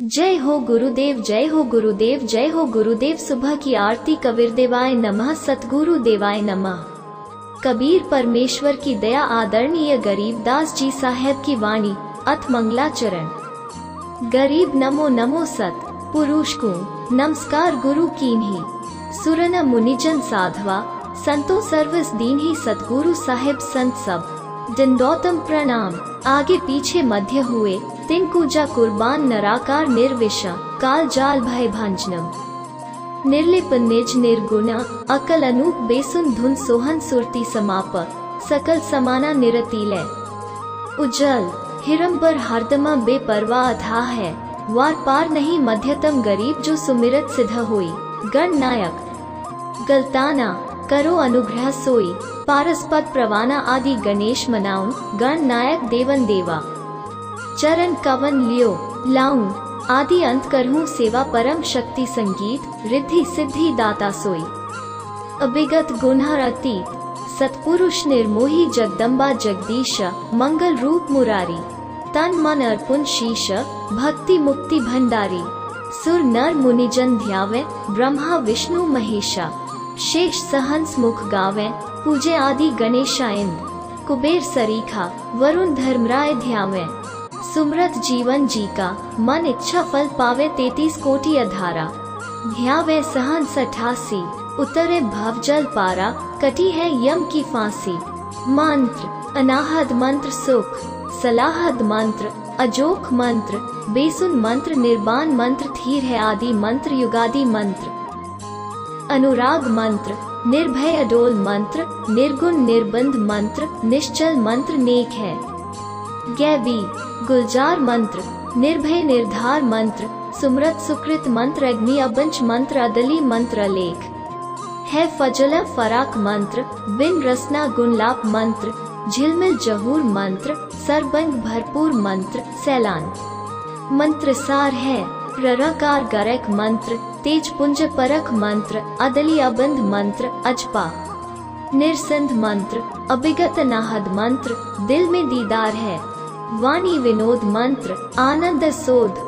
जय हो गुरुदेव, जय हो गुरुदेव, जय हो गुरुदेव। सुबह की आरती कबीर देवाय नमः, सतगुरु देवाय नमः। कबीर परमेश्वर की दया, आदरणीय गरीबदास जी साहेब की वाणी, अथ मंगलाचरण। गरीब नमो नमो सत पुरुष को नमस्कार गुरु कीन्ही, सुरन मुनिजन साधवा संतो सर्वस दीन्ही। सतगुरु साहेब संत सब दंडोतम प्रणाम। आगे पीछे मध्य हुए तिन कूजा कुर्बान, नराकार निर्विषा काल जाल भय भंजनम। निर्लिप निज निर्गुण अकल अनूप, बेसुन धुन सोहन सुरति समाप, सकल समाना निरतिलय। उज्जल हिरंबर हरदमा बेपरवाह अथाह है, वार पार नहीं मध्यतम। गरीब जो सुमिरत सिद्ध होई, गण नायक गलताना करो अनुग्रह सोई। पारसपद प्रवाना आदि गणेश मनाऊं, गण नायक देवन देवा। चरण कवन लियो लाऊं, आदि अंत करहूं सेवा। परम शक्ति संगीत, रिद्धि सिद्धि दाता सोई। अभिगत गुणहर अतीत, सतपुरुष निर्मोही। जगदम्बा जगदीश, मंगल रूप मुरारी। तन मन अर्पुन शीश, भक्ति मुक्ति भंडारी। सुर नर मुनिजन ध्यावे, ब्रह्मा विष्णु महेशा। शेष सहंस मुख गावे, पूजे आदि गणेशा। इंद्र कुबेर सरीखा, वरुण धर्मराय ध्यावे। सुमरत जीवन जी का, मन इच्छा फल पावे। 33 कोटि अधारा, ध्यावे सहंस 88। उतरे भव जल पारा, कटी है यम की फांसी। मंत्र अनाहद मंत्र सुख, सलाहद मंत्र अजोख मंत्र। बेसुन मंत्र निर्बाण मंत्र, धीर है आदि मंत्र युगादि मंत्र। अनुराग मंत्र निर्भय अडोल मंत्र, निर्गुण निर्बंध मंत्र। निश्चल मंत्र नेक है गैवी गुलजार मंत्र, निर्भय निर्धार मंत्र। सुमरत सुकृत मंत्र, अग्नि अबंच मंत्र। अदली मंत्र लेख है फजल फराक मंत्र, बिन रसना गुणलाप मंत्र। झिलमिल जहूर मंत्र, सरबंग भरपूर मंत्र। सैलान मंत्र सार है, रराकार गरक मंत्र। तेज पुंज परख मंत्र, अदली अबंध मंत्र। अजपा निरसंध मंत्र, अभिगत नाहद मंत्र। दिल में दीदार है, वाणी विनोद मंत्र। आनंद सोध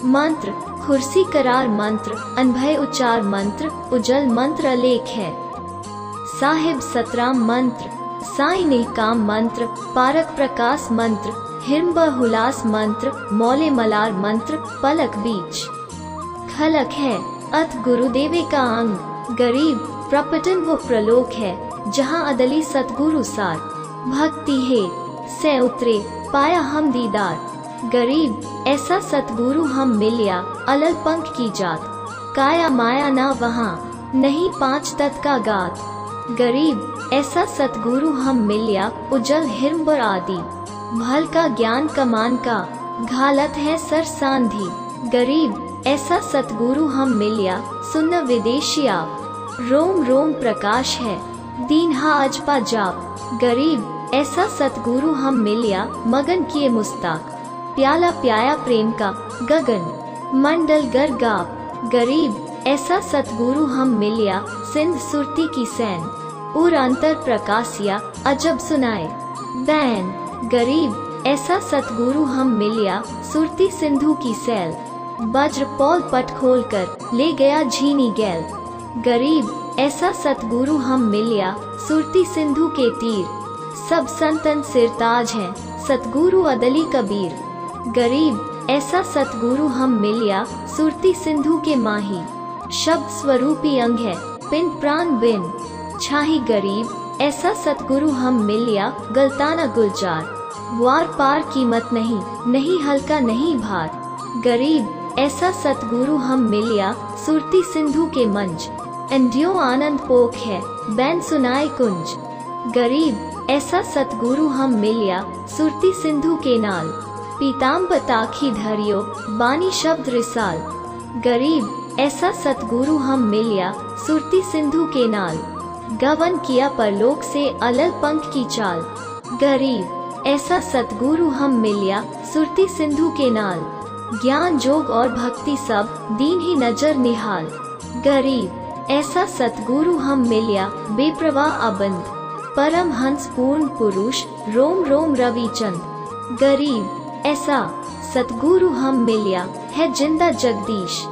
मंत्र, खुर्सी करार मंत्र। अनभय उच्चार मंत्र, उजल मंत्र अलेख है। साहिब सतराम मंत्र, साई निकाम मंत्र। पारक प्रकाश मंत्र, हिरंब हुलास मंत्र। मौले मलार मंत्र, पलक बीच खलक है। अथ गुरुदेवे का अंग, गरीब प्रपटन वो प्रलोक है, जहाँ अदली सतगुरु सार। भक्ति है से उतरे, पाया हम दीदार। गरीब ऐसा सतगुरु हम मिलिया, अलल पंख की जात। काया माया ना वहाँ, नहीं 5 तत् का गात। गरीब ऐसा सतगुरु हम मिलिया, उजल हिरंबर आदि। भल का ज्ञान कमान का, घालत है सर सांधी। गरीब ऐसा सतगुरु हम मिलिया, सुन्न विदेशी आप। रोम रोम प्रकाश है, दीन्हा अजपा जाप। गरीब ऐसा सतगुरु हम मिलिया, मगन किए मुस्ताक। प्याला प्याया प्रेम का, गगन मंडल गर गाप। गरीब ऐसा सतगुरु हम मिलिया, सिंध सुरती की सैन। उर अंतर प्रकाशिया, अजब सुनाए बैन। गरीब ऐसा सतगुरु हम मिलिया, सुरती सिंधु की सैल। वज्र पौल पट खोल कर ले गया झीनी गैल। गरीब ऐसा सतगुरु हम मिलिया, सुरती सिंधु के तीर। सब संतन सिरताज हैं, सतगुरु अदली कबीर। गरीब ऐसा सतगुरु हम मिलिया, सुरती सिंधु के माही। शब्द स्वरूपी अंग है, पिंड प्राण बिन छाही। गरीब ऐसा सतगुरु हम मिलिया, गलताना गुलजार। वार पार कीमत नहीं, नहीं हल्का नहीं भार। गरीब ऐसा सतगुरु हम मिलिया, सुरती सिंधु के मंच। अंधियों आनंद पोख है, बैन सुनाए कुंज। गरीब ऐसा सतगुरु हम मिलिया, सुरती सिंधु के नाल। पीताम्बर ताखी धरियो, बानी शब्द रिसाल। गरीब ऐसा सतगुरु हम मिलिया, सुरती सिंधु के नाल। गवन किया परलोक से, अलल पंख की चाल। गरीब ऐसा सतगुरु हम मिलिया, सुरती सिंधु के नाल। ज्ञान जोग और भक्ति सब, दीन ही नजर निहाल। गरीब ऐसा सतगुरु हम मिलिया, बेप्रवाह अबंध। परम हंस पूर्ण पुरुष, रोम रोम रवि चंद। गरीब ऐसा सतगुरु हम मिलिया, है जिंदा जगदीश,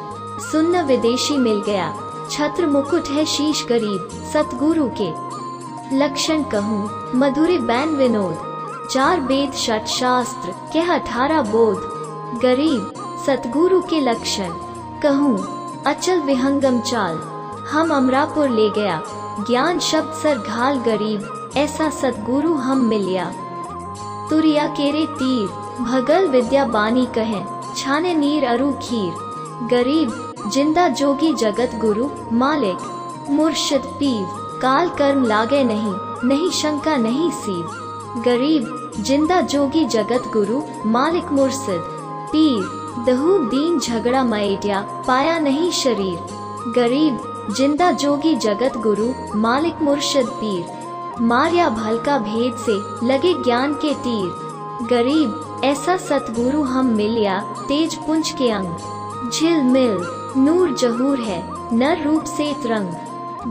सुन्न विदेशी मिल गया, छत्र मुकुट है शीश गरीब, सतगुरु के लक्षण कहूँ मधुरे बैन विनोद, 4 वेद 6 शास्त्र के 18 बोध, गरीब सतगुरु के लक्षण कहूँ अचल विहंगम चाल, हम अमरापुर ले गया, ज्ञान शब्द सर घाल गरीब, ऐसा सतगुरु हम मिलिया। तुरिया केरे तीर भगल विद्या बानी कहें, छाने नीर अरु खीर, गरीब जिंदा जोगी जगत गुरु मालिक, मुर्शिद पीर, काल कर्म लागे नहीं, नहीं शंका नहीं सीव, गरीब जिंदा जोगी जगत गुरु मालिक मुर्शिद पीर, दहू दीन झगड़ा मएटिया, पाया नहीं शरीर, गरीब जिंदा जोगी जगत गुरु मालिक मुर्शिद पीर, मारिया भलका भेद से लगे ज्ञान के तीर, गरीब ऐसा सतगुरु हम मिलिया, तेज पुंज के अंग, झिलमिल नूर जहूर है, नर रूप से तरंग,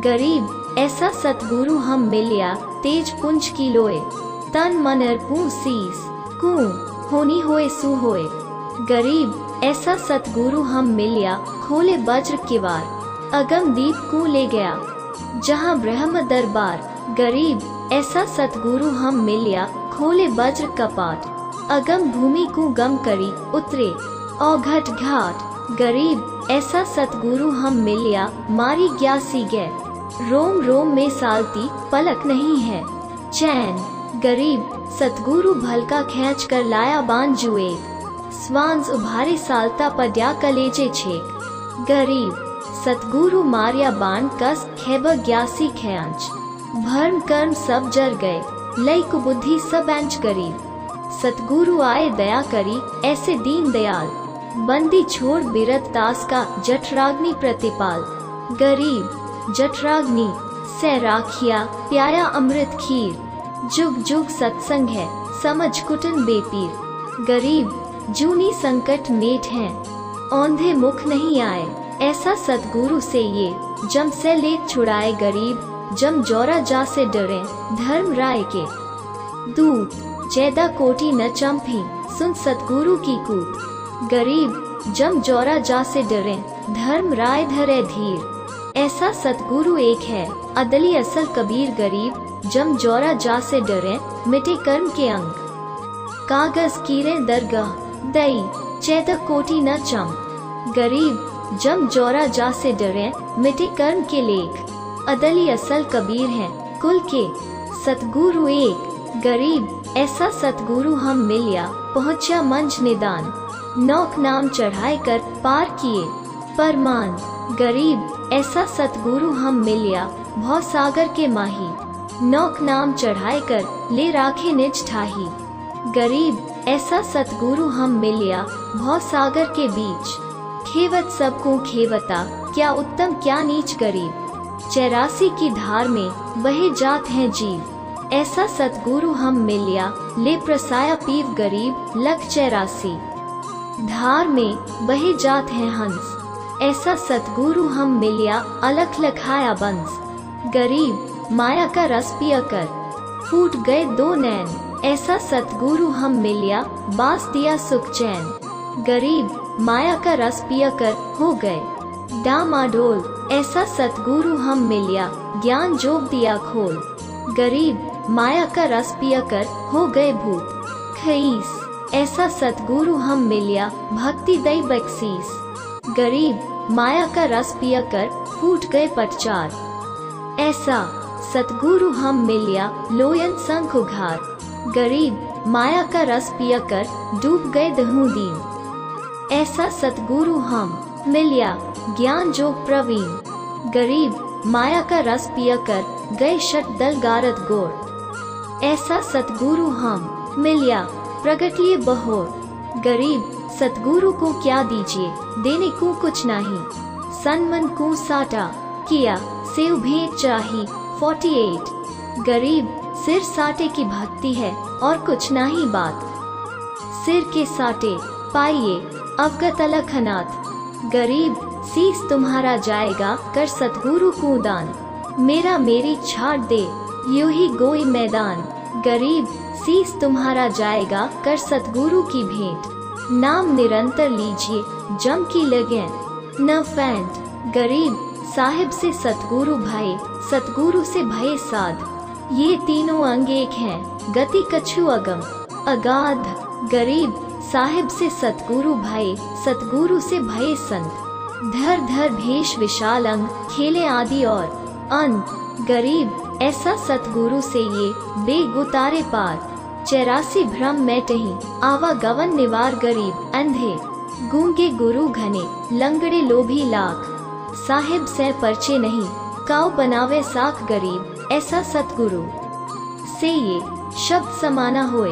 गरीब ऐसा सतगुरु हम मिलिया, तेज पुंज की लोए, तन मन अर्पू सीस कू होनी होए सु होए, गरीब ऐसा सतगुरु हम मिलिया, खोले वज्र किवार, अगम दीप को ले गया, जहाँ ब्रह्म दरबार, गरीब ऐसा सतगुरु हम मिलिया, खोले वज्र कपाट, अगम भूमि को गम करी उतरे औघट घाट, गरीब ऐसा सतगुरु हम मिलिया, मारी ग्यासी गै, रोम रोम में सालती पलक नहीं है चैन, गरीब सतगुरु भलका खींच कर लाया बांध जुए, स्वांस उभारे सालता पड्या कलेजे छेक, गरीब सतगुरु मारिया बाण कस खेब ग्यासी खयांच, भर्म कर्म सब जर गए, लई कुबुद्धि सब एंच गरीब, सतगुरु आए दया करी ऐसे दीन दयाल, बंदी छोड़ बिरत दास का जठराग्नि प्रतिपाल, गरीब जठराग्नि से राखिया प्याया अमृत खीर, जुग जुग सत्संग है समझ कुटन बेपीर, गरीब जूनी संकट मेट हैं, औंधे मुख नहीं आए, ऐसा सतगुरु से ये जम से लेख छुड़ाए, गरीब जम जौरा जा से डरे, धर्म राय के दूत जैदा कोटि न चंपी, सुन सतगुरु की कूत, गरीब जम जौरा जा से डरे, धर्म राय धरे धीर, ऐसा सतगुरु एक है अदली असल कबीर, गरीब जम जौरा जा से डरे, मिटे कर्म के अंग, कागज कीरे दरगाह दई चैदा कोटि न चम, गरीब जम जौरा जा से डरे, मिटे कर्म के लेख, अदली असल कबीर हैं कुल के सतगुरु एक, गरीब ऐसा सतगुरु हम मिलिया, पहुँचा मंज निदान, नौक नाम चढ़ाए कर पार किए परमान, गरीब ऐसा सतगुरु हम मिलिया, भव सागर के माही, नौक नाम चढ़ाए कर ले राखे निज ठाही, गरीब ऐसा सतगुरु हम मिलिया, भव सागर के बीच, खेवत सबको खेवता, क्या उत्तम क्या नीच गरीब, 84 की धार में बहे जात हैं जीव, ऐसा सतगुरु हम मिलिया, ले प्रसाया पीव गरीब लख 84, धार में बहे जात हैं हंस, ऐसा सतगुरु हम मिलिया, अलख लखाया बंस, गरीब माया का रस पिया कर फूट गए 2 नैन, ऐसा सतगुरु हम मिलिया, बास दिया सुख चैन, गरीब माया का रस पिया कर हो गए डामाडोल, ऐसा सतगुरु हम मिलिया, ज्ञान जोग दिया खोल, गरीब माया का रस पिया कर हो गए भूत खईस, ऐसा सतगुरु हम मिलिया, भक्ति दई बख्शीस, गरीब माया का रस पिया कर फूट गए पटचार, ऐसा सतगुरु हम मिलिया, लोयन संख उघार, गरीब माया का रस पिया कर डूब गए दहू दीन, ऐसा सतगुरु हम मिलिया, ज्ञान जोग प्रवीण, गरीब माया का रस पिया कर गए शट दल गारद गोर, ऐसा सतगुरु हम मिलिया, प्रगटिए बहोर, गरीब सतगुरु को क्या दीजिए, देने को कुछ नहीं, सन मन को साटा किया सेव भेंट चाही 48, गरीब सिर साटे की भक्ति है और कुछ नहीं बात, सिर के साटे पाइए अवगत अलख अनाथ, गरीब शीस तुम्हारा जाएगा कर सतगुरु को दान, मेरा मेरी छाड़ दे यूं ही गोई मैदान, गरीब शीस तुम्हारा जाएगा कर सतगुरु की भेंट, नाम निरंतर लीजिए जम की लगे न फैंट। गरीब साहिब से सतगुरु भय, सतगुरु से भय साध। ये तीनों अंग एक हैं, गति कछु अगम अगाध। गरीब साहिब से सतगुरु भय, सतगुरु से भय संत। धर धर भेष विशाल अंग, खेले आदि और अंत। गरीब ऐसा सतगुरु से ये बेग उतारे पार। 84 भ्रम मैटही, आवागवन निवार। गरीब अंधे गूंगे गुरु घने, लंगड़े लोभी लाख। साहिब से परचे नहीं, काऊ बनावे साख। गरीब ऐसा सतगुरु से ये शब्द समाना होए।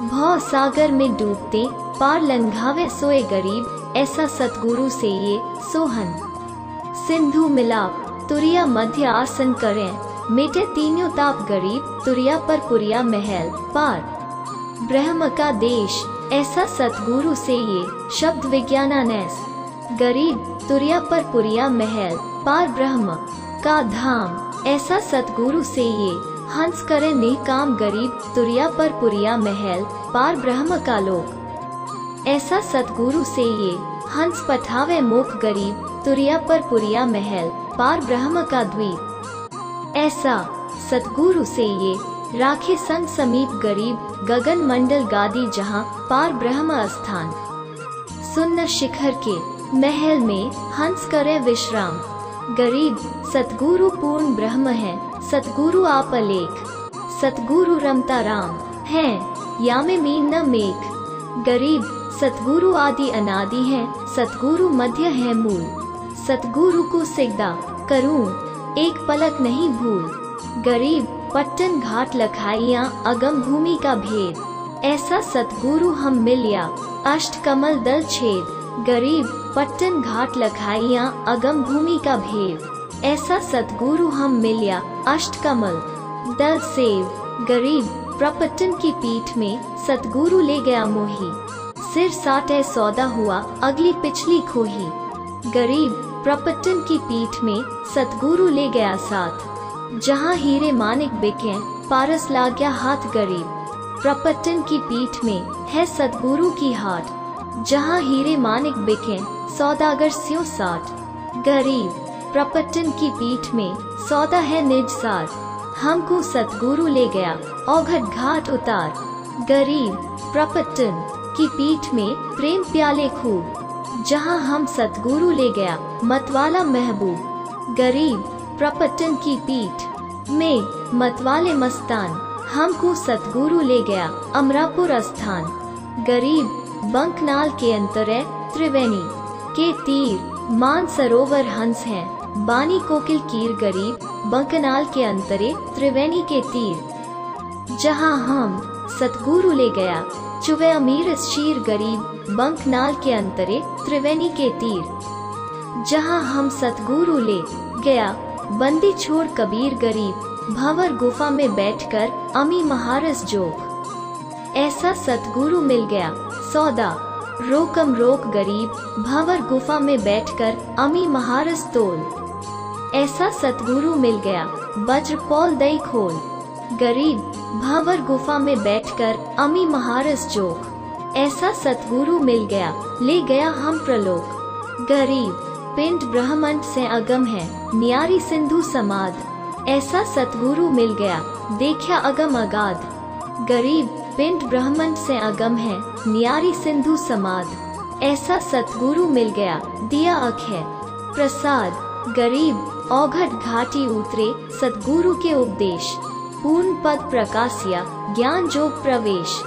भव सागर में डूबते पार लंघावे सोए। गरीब ऐसा सतगुरु से ये सोहन। सिंधु मिलाप तुरिया मध्य आसन करें, मिटे तीनों ताप। गरीब तुरिया पर पुरिया महल पार। ब्रह्म का देश ऐसा सतगुरु से ये शब्द विज्ञानानैस। गरीब तुरिया पर पुरिया महल पार। ब्रह्म का धाम ऐसा सतगुरु से ये हंस करे निकाम। गरीब तुरिया पर पुरिया महल पार। ब्रह्म का लोक ऐसा सतगुरु से ये हंस पठावे मोख। गरीब तुरिया पर पुरिया महल पार। ब्रह्म का द्वीप ऐसा सतगुरु से ये राखे संग समीप। गरीब गगन मंडल गादी जहाँ पार। ब्रह्म स्थान सुन्न शिखर के महल में हंस करे विश्राम। गरीब सतगुरु पूर्ण ब्रह्म है, सतगुरु आप अलेख। सतगुरु रमता राम है, या में मीन न मेघ। गरीब सतगुरु आदि अनादि है, सतगुरु मध्य है मूल। सतगुरु को सिजदा करूं, एक पलक नहीं भूल। गरीब पट्टन घाट लखाइया, अगम भूमि का भेद। ऐसा सतगुरु हम मिलिया, अष्ट कमल दल छेद। गरीब पट्टन घाट लखाइया, अगम भूमि का भेद। ऐसा सतगुरु हम मिलिया, अष्ट कमल दल सेव। गरीब प्रपट्टन की पीठ में सतगुरु ले गया मोही। सिर साटे सौदा हुआ, अगली पिछली खोही। गरीब प्रपट्टन की पीठ में सतगुरु ले गया साथ। जहाँ हीरे मानिक बिके, पारस ला गया हाथ। गरीब प्रपट्टन की पीठ में है सतगुरु की हाट। जहाँ हीरे मानिक बिके, सौदागर स्यों साठ। गरीब प्रपट्टन की पीठ में सौदा है निज सार। हमको सतगुरु ले गया, औघट घाट उतार। गरीब प्रपट्टन की पीठ में प्रेम प्याले खूब। जहाँ हम सतगुरु ले गया, मतवाला महबूब। गरीब प्रपट्टन की पीठ में मतवाले मस्तान। हमको सतगुरु ले गया, अमरापुर स्थान। गरीब बंकनाल के अंतरे त्रिवेणी के तीर, मान सरोवर हंस हैं, बानी कोकिल कीर। गरीब बंकनाल के अंतरे त्रिवेणी के तीर, जहाँ हम सतगुरु ले गया, चुवे अमीर शीर। गरीब बंकनाल के अंतरे त्रिवेणी के तीर, जहाँ हम सतगुरु ले गया, बंदी छोड़ कबीर। गरीब भंवर गुफा में बैठकर अमी महारस जोग। ऐसा सतगुरु मिल गया, सौदा रोकम रोक। गरीब भंवर गुफा में बैठकर अमी महारस तोल। ऐसा सतगुरु मिल गया, वज्र पौल दई खोल। गरीब भंवर गुफा में बैठकर अमी महारस जोग। ऐसा सतगुरु मिल गया, ले गया हम प्रलोक। गरीब पिंड ब्रह्मांड से अगम है, न्यारी सिंधु समाद। ऐसा सतगुरु मिल गया, देखा अगम अगाध। गरीब पिंड ब्रह्मांड से अगम है, न्यारी सिंधु समाद। ऐसा सतगुरु मिल गया, दिया अखै प्रसाद। गरीब औघट घाटी उतरे, सतगुरु के उपदेश। पूर्ण पद प्रकाशिया, ज्ञान जोग प्रवेश।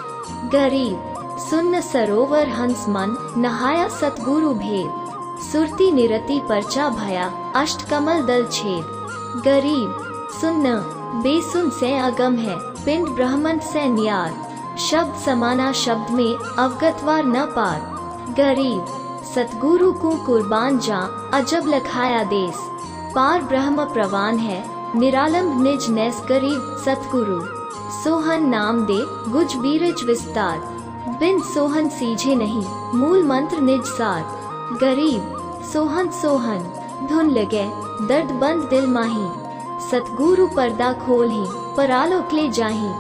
गरीब सुन्न सरोवर हंस मन, नहाया सतगुरु भेद। सुरती निरति परचा भया, अष्ट कमल दल छेद। गरीब सुन्न बेसुन से अगम है, पिंड ब्रह्मांड से न्यार। शब्द समाना शब्द में, अवगतवार न पार। गरीब सतगुरु को कुर्बान जा, अजब लखाया देश। पार ब्रह्म प्रवान है, निरालंब निज नैस। गरीब सतगुरु सोहन नाम दे, गुज बीरज विस्तार। बिन सोहन सीझे नहीं, मूल मंत्र निज सार। गरीब सोहन सोहन धुन लगे, दर्द बंद दिल माही। सतगुरु पर्दा खोल ही, परालोक ले जाही।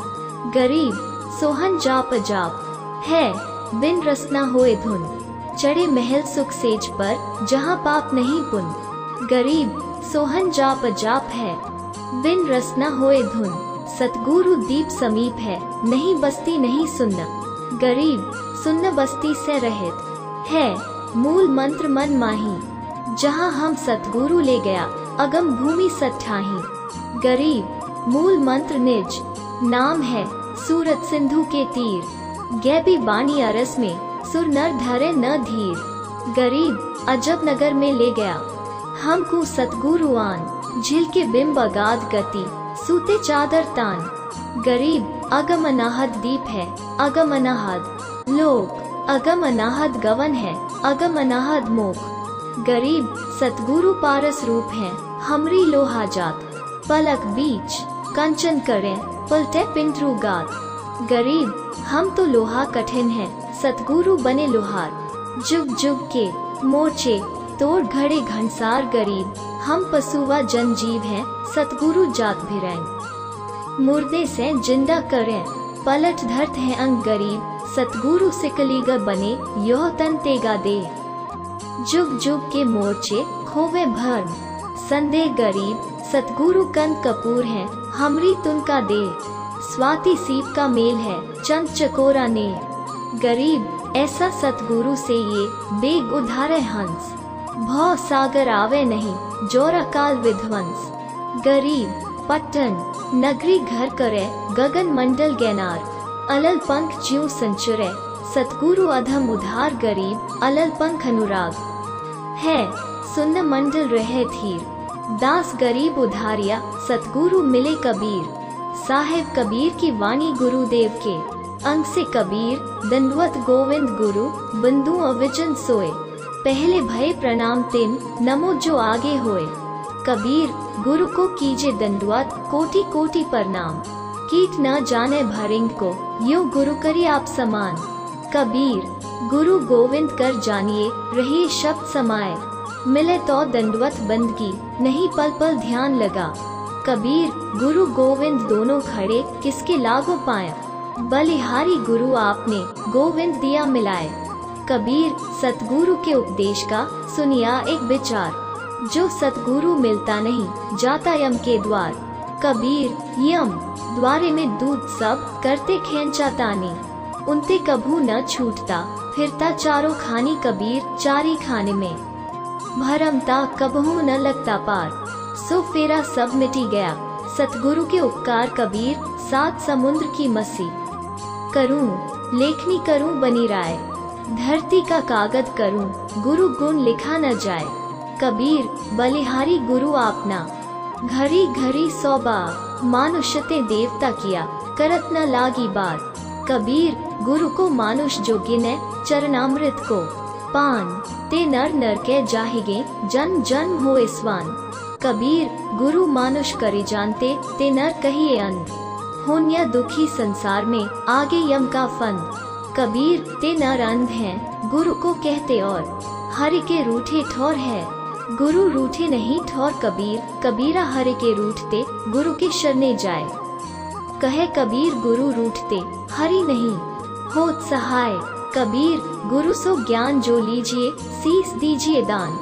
गरीब सोहन जाप जाप है, बिन रसना होए धुन। चढ़े महल सुख सेज पर, जहाँ पाप नहीं पुण्य। गरीब सोहन जाप जाप है, बिन रस न होए धुन। सतगुरु दीप समीप है, नहीं बस्ती नहीं सुन्न। गरीब सुन्न बस्ती से रहित है, मूल मंत्र मन माही। जहाँ हम सतगुरु ले गया, अगम भूमि सत्ठाही। गरीब मूल मंत्र निज, नाम है सूरत सिंधु के तीर। गैबी बानी अरस में, सुर नर धरे न धीर। गरीब अजब नगर में ले गया, हमको सतगुरु आन। झील के बिंब अगाध गति, सूते चादर तान। गरीब अगम अनाहद दीप है, अगम अनाहद लोक। अगम अनाहद गवन है, अगम अनाहद मोक। गरीब सतगुरु पारस रूप है, हमरी लोहा जात। पलक बीच कंचन करें, पलटे पिंटरू गात। गरीब हम तो लोहा कठिन है, सतगुरु बने लोहार। जुग जुग के मोर्चे तोड़ घड़े घनसार। गरीब हम पशुवा जनजीव हैं, सतगुरु जात भिरैन। मुर्दे से जिंदा करें, पलट धरत है अंग। गरीब सतगुरु सिकलीगर बने, यह तन तेगा दे। जुग जुग के मोर्चे खोवे भर्म, संदेह। गरीब सतगुरु कंद कपूर है, हमरी तुनका दे। स्वाति सीप का मेल है, चंद चकोरा ने। गरीब ऐसा सतगुरु से ये बेग उधारे हंस। भव सागर आवे नहीं, जोरा काल विध्वंस। गरीब पट्टन नगरी घर करे, गगन मंडल गैनार। अलल पंख ज्यों संचरे, सतगुरु अधम उधार। गरीब अलल पंख अनुराग है, सुन्न मंडल रहे धीर। दास गरीब उधारिया, सतगुरु मिले कबीर। साहेब कबीर की वाणी गुरुदेव के, अंग से कबीर दंडवत गोविंद गुरु। बंधु अविचन सोए, पहले भय प्रणाम तिन, नमो जो आगे होए। कबीर गुरु को कीजे दंडवत, कोटि कोटि प्रणाम। कीट न जाने भरिंग को, यो गुरु करी आप समान। कबीर गुरु गोविंद कर जानिए, रहिए शब्द समाये। मिले तो दंडवत बंदगी, नहीं पल पल ध्यान लगा। कबीर गुरु गोविंद दोनों खड़े, किसके लागो पाया। बलिहारी गुरु आपने, गोविंद दिया मिलाए। कबीर सतगुरु के उपदेश का, सुनिया एक विचार। जो सतगुरु मिलता नहीं, जाता यम के द्वार। कबीर यम द्वारे में दूध सब, करते खेंचा तानी। उनते कभू न छूटता, फिरता चारों खानी। कबीर चारी खाने में, भरमता कबहू न लगता पार। सो फेरा सब मिटी गया, सतगुरु के उपकार। कबीर सात समुद्र की मसी, करूं लेखनी करूं बनी राय। धरती का कागज करूं, गुरु गुण लिखा न जाए। कबीर बलिहारी गुरु आपना, घड़ी घड़ी सौबा। मानुष्यते देवता किया, करत न लागी बार। कबीर गुरु को मानुष जो गिने, चरणामृत को पान। ते नर नर के जाहिगे, जन्म जन्म होए स्वान। कबीर गुरु मानुष करे जानते, ते नर कहिए अंध। होन्या दुखी संसार में, आगे यम का फंद। कबीर ते नर अंध हैं, गुरु को कहते और। हरि के रूठे ठौर है, गुरु रूठे नहीं ठौर। कबीर कबीरा हरि के रूठते, गुरु के शरणे जाए। कहे कबीर गुरु रूठते, हरि नहीं होत सहाय। कबीर गुरु सो ज्ञान जो लीजिए, सीस दीजिए दान।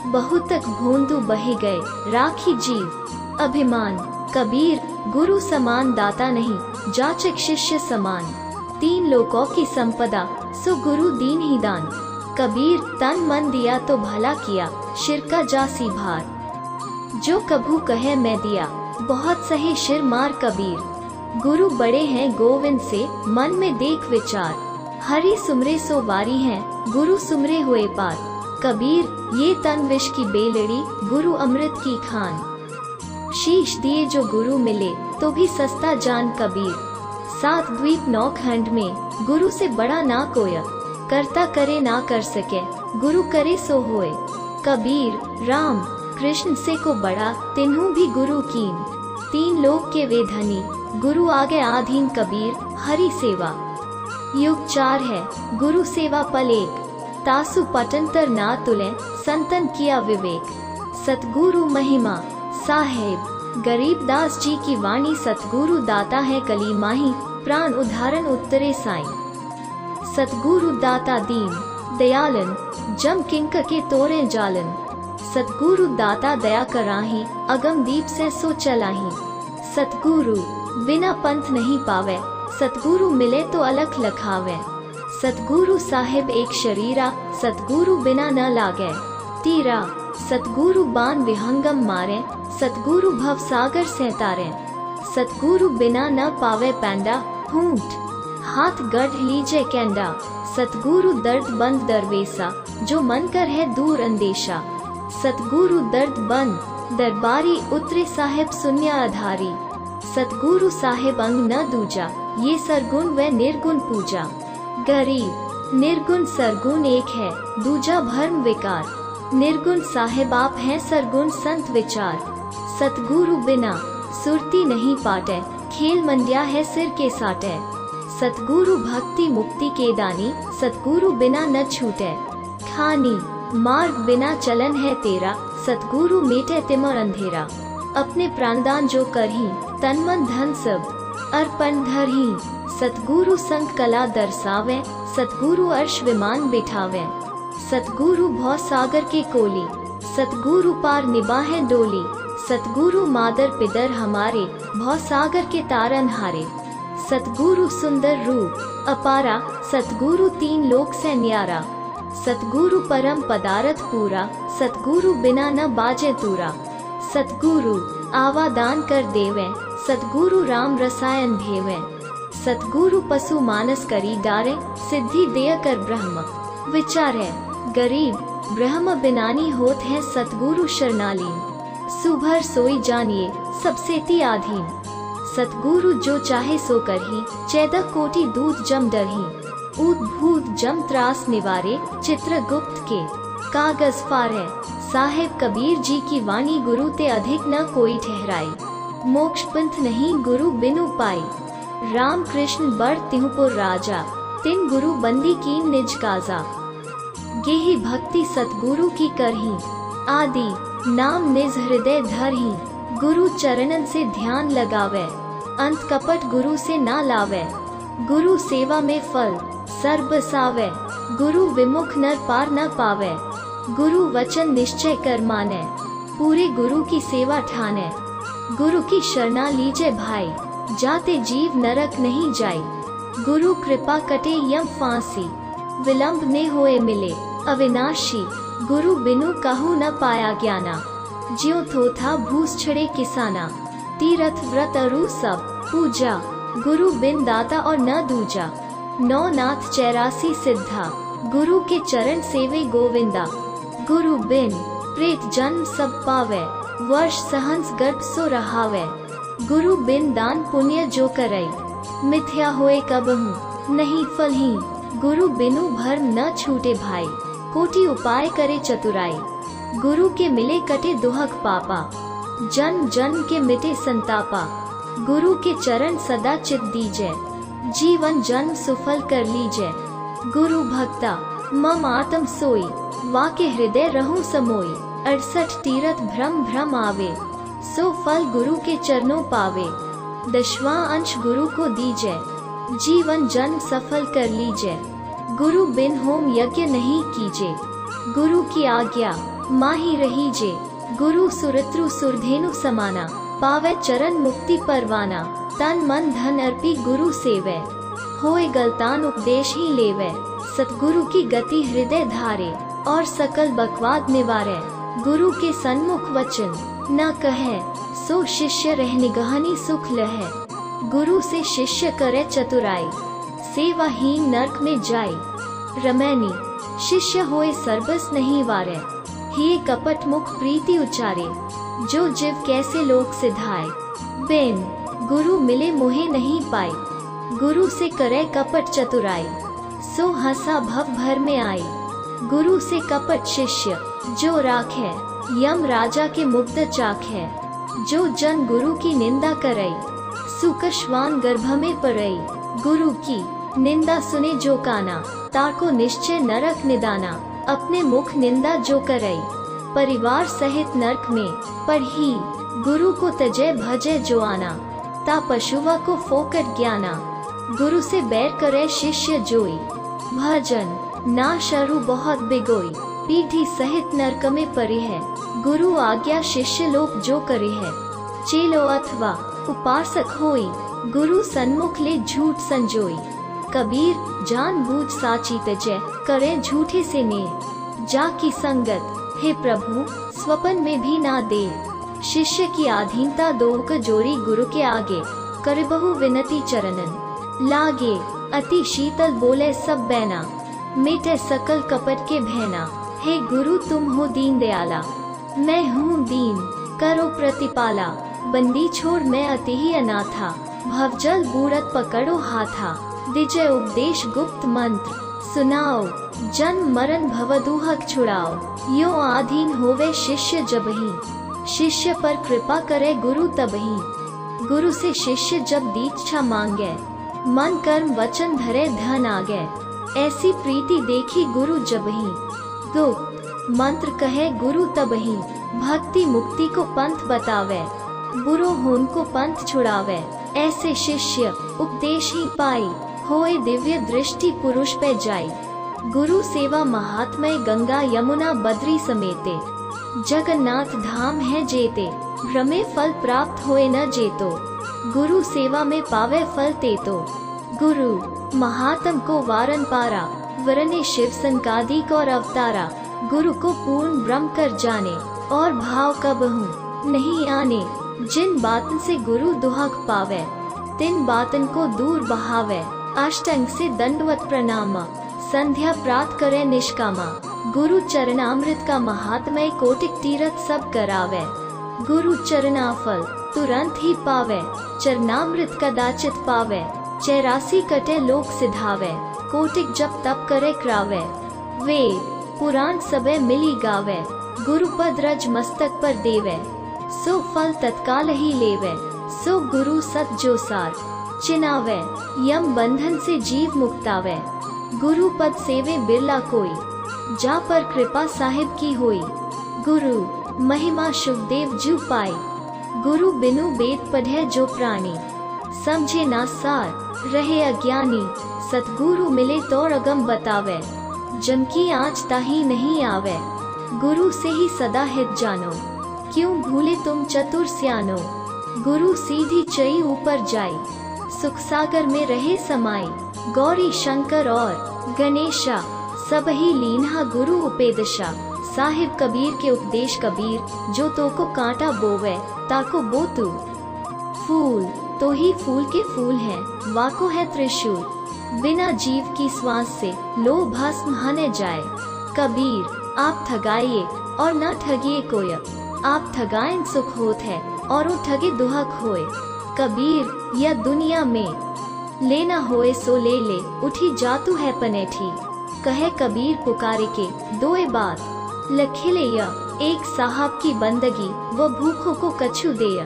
बहुत तक भोंदू बहे गए, राखी जीव अभिमान। कबीर गुरु समान दाता नहीं, जाचक शिष्य समान। तीन लोकों की संपदा, सो गुरु दीन ही दान। कबीर तन मन दिया तो भला किया, शिर का जासी भार। जो कभू कहे मैं दिया, बहुत सही शिर मार। कबीर गुरु बड़े हैं गोविंद से, मन में देख विचार। हरि सुमरे सो वारी हैं, गुरु सुमरे हुए पार। कबीर ये तन विष की बेलड़ी, गुरु अमृत की खान। शीश दिए जो गुरु मिले, तो भी सस्ता जान। कबीर सात द्वीप 9 खंड में, गुरु से बड़ा ना कोय। करता करे ना कर सके, गुरु करे सो होए। कबीर राम कृष्ण से को बड़ा, तिन्हू भी गुरु कीन। तीन लोक के वे धनी, गुरु आगे आधीन। कबीर हरि सेवा युग 4 है, गुरु सेवा पल 1। तासु पटंतर ना तुले, संतन किया विवेक। सतगुरु महिमा साहेब गरीबदास जी की वाणी। सतगुरु दाता है कली माही, प्राण उदाहरण उत्तरे साईं। सतगुरु दाता दीन दयालन जम किंक के तोरे जालन। सतगुरु दाता दया कराही, अगम दीप से सो चलाही। सतगुरु बिना पंथ नहीं पावे, सतगुरु मिले तो अलख लखावे। सतगुरु साहिब एक शरीरा, सतगुरु बिना न लागे तीरा। सतगुरु बाण विहंगम मारे, सतगुरु भव सागर से तारे। सतगुरु बिना न पावे पैंडा, हूंठ हाथ गढ़ लीजे कैंडा। सतगुरु दर्द बंद दरवेसा, जो मन कर है दूर अंदेशा। सतगुरु दर्द बंद दरबारी, उतरे साहिब शून्य आधारी। सतगुरु साहिब अंग न दूजा, ये सरगुण व निर्गुण पूजा। गरीब निर्गुण सरगुण एक है, दूजा भर्म विकार। निर्गुण साहिब आप हैं, सरगुण संत विचार। सतगुरु बिना सुरती नहीं पाटे, खेल मंडिया है सिर के साटे। सतगुरु भक्ति मुक्ति के दानी, सतगुरु बिना न छूटे खानी। मार्ग बिना चलन है तेरा, सतगुरु मेटे तिमर अंधेरा। अपने प्राणदान जो करही, तन मन धन सब अर्पण धरही। सतगुरु संग कला दर्शावे, सतगुरु अर्श विमान बिठावे। सतगुरु भव सागर के कोली, सतगुरु पार निभाए डोली। सतगुरु मादर पिदर हमारे, भव सागर के तारन हारे। सतगुरु सुंदर रूप अपारा, सतगुरु तीन लोक से न्यारा। सतगुरु परम पदारथ पूरा, सतगुरु बिना न बाजे तूरा। सतगुरु आवा दान कर देवे, सतगुरु राम रसायन भेवे। सतगुरु पशु मानस करी डारे, सिद्धि देय कर ब्रह्म विचारे। गरीब ब्रह्म बिनानी होत है, सतगुरु शरणालीन। सुभर सोई जानिए, सबसे ती आधीन। सतगुरु जो चाहे सो करही, 14 कोटि दूत जम डरही। ऊत भूत जम त्रास निवारे, चित्रगुप्त के कागज फारे। साहिब कबीर जी की वाणी, गुरु ते अधिक न कोई ठहराई। मोक्ष पंथ नहीं गुरु बिनु पाई, राम कृष्ण बड़ तिहुपुर राजा। तिन गुरु बंदी कीन निज काजा, गेही भक्ति सतगुरु की करही। आदि नाम निज हृदय धरही, गुरु चरणन से ध्यान लगावे। अंत कपट गुरु से ना लावे, गुरु सेवा में फल सर्ब सावे। गुरु विमुख नर पार न पावे, गुरु वचन निश्चय कर माने। पूरे गुरु की सेवा ठाने, गुरु की शरणा लीजे भाई। जाते जीव नरक नहीं जाई, गुरु कृपा कटे यम फांसी। विलंब ने होए मिले अविनाशी, गुरु बिनु कहु न पाया ज्ञाना। ज्यों थोथा भूस छड़े किसाना, तीरथ व्रत अरु सब पूजा। गुरु बिन दाता और न दूजा, नौ नाथ 84 सिद्धा। गुरु के चरण सेवे गोविंदा, गुरु बिन प्रेत जन्म सब पावे। वर्ष सहंस गर्भ सो रहावे, गुरु बिन दान पुण्य जो करई। मिथ्या होए कबहु नहीं फलही, गुरु बिनु भर्म न छूटे भाई। कोटि उपाय करे चतुराई, गुरु के मिले कटे दुहक पापा। जन्म जन्म के मिटे संतापा, गुरु के चरण सदा चित दीजे। जीवन जन्म सुफल कर लीजे, गुरु भक्ता मम आत्म सोई। वाके हृदय रहूं समोई, 68 तीरथ भ्रम भ्रम आवे। सो फल गुरु के चरणों पावे, 10वां अंश गुरु को दीजे। जीवन जन्म सफल कर लीजे, गुरु बिन होम यज्ञ नहीं कीजे। गुरु की आज्ञा माही रहीजे, गुरु सुरत्रु सुरधेनु समाना। पावे चरण मुक्ति परवाना, तन मन धन अर्पी गुरु सेवे। होए गलतान उपदेश ही लेवे, सतगुरु की गति हृदय धारे। और सकल बकवाद निवारे, गुरु के सन्मुख वचन न कहे। सो शिष्य रहने गहनी सुख लहे, गुरु से शिष्य करे चतुराई। सेवाहीन नरक में जाई, रमैनी शिष्य होए सर्वस नहीं वारे। हे कपट मुख प्रीति उचारे, जो जीव कैसे लोक सिधाए। बेन गुरु मिले मोहे नहीं पाई, गुरु से करे कपट चतुराई। सो हंसा भव भर में आई, गुरु से कपट शिष्य जो राखे। यम राजा के मुग्ध चाखे, जो जन गुरु की निंदा करई। सुकशवान गर्भ में परई, गुरु की निंदा सुने जो काना। ताको निश्चय नरक निदाना, अपने मुख निंदा जो करई। परिवार सहित नरक में पढ़ी, गुरु को तजय भजय जो आना। ता पशुवा को फोकट ज्ञाना, गुरु से बैर करे शिष्य जोई। भजन ना शरु बहुत बिगोई, पीठी सहित नरक में परे है। गुरु आज्ञा शिष्य लोग जो करे है, चेलो अथवा उपासक होई, गुरु सन्मुख ले झूठ संजोई। कबीर जान बूझ साची तजय, करे झूठे से ने जा की संगत, हे प्रभु स्वपन में भी ना दे। शिष्य की आधीनता दोक जोड़ी गुरु के आगे, कर बहु विनती चरणन लागे। अति शीतल बोले सब बैना, मिटे सकल कपट के भैना। हे गुरु तुम हो दीन दयाला, मैं हूँ दीन करो प्रतिपाला। बंदी छोड़ मैं अति ही अनाथा, भवजल बूढ़त पकड़ो हाथा। दिजय उपदेश गुप्त मंत्र सुनाओ, जन्म मरण भवदुहक छुड़ाओ। यो आधीन होवे शिष्य जबहि, शिष्य पर कृपा करे गुरु तबहि। गुरु से शिष्य जब दीक्षा मांगे, मन कर्म वचन धरे धन आगे। ऐसी प्रीति देखी गुरु जबहि, गुप्त मंत्र कहे गुरु तबहि। भक्ति मुक्ति को पंथ बतावे, बुरो होन को पंथ छुड़ावे। ऐसे शिष्य उपदेश ही पाई, होए दिव्य दृष्टि पुरुष पे जाई। गुरु सेवा महात्मय गंगा यमुना बद्री समेते, जगन्नाथ धाम है जेते। भ्रमे फल प्राप्त होए न जेतो, गुरु सेवा में पावे फल तेतो। गुरु महात्म को वारन पारा, वरने शिव संकादिक और अवतारा। गुरु को पूर्ण ब्रह्म कर जाने, और भाव कबहू नहीं आने। जिन बातन से गुरु दुहक पावे, तिन बातन को दूर बहावे। अष्टंग से दंडवत प्रणामा, संध्या प्रात करे निष्कामा। गुरु चरणामृत का महात्मय कोटिक तीरथ सब करावे। गुरु चरणाफल तुरंत ही पावे, चरणामृत कदाचित पावे। 84 कटे लोक सिधावे, कोटिक जब तप करे क्रावे। वेद पुराण सबे मिली गावे, गुरु पद रज मस्तक पर देवे। सो फल तत्काल ही लेवे, सो गुरु सत जो सार चिनावे। यम बंधन से जीव मुक्तावे, गुरु पद सेवे बिरला कोई। जा पर कृपा साहिब की होई, गुरु महिमा शुभदेव जू पाई। गुरु बिनु वेद पढ़े जो प्राणी, समझे ना सार रहे अज्ञानी। सतगुरु मिले तो अगम बतावे, जम की आँच ताही नहीं आवे। गुरु से ही सदा हित जानो, क्यों भूले तुम चतुर स्यानो। गुरु सीधी चई ऊपर जाई, सुख सागर में रहे समाई। गौरी शंकर और गणेशा, सब ही लीन्हा गुरु उपेदशा। साहिब कबीर के उपदेश कबीर, जो तो को कांटा बोवे ताको बो तू। फूल तो ही फूल के फूल हैं, वाको है त्रिशूल। बिना जीव की श्वास से लो भस्म हने जाए। कबीर आप ठगाइए और न ठगिए कोय, आप ठगाएं सुख होत है और वो ठगे दुहक होए। कबीर यह दुनिया में लेना होए सो ले ले, उठी जातू है पनेठी। कहे कबीर पुकारे के दोए बात, लखिले यह एक साहब की बंदगी, वो भूखों को कछु देय।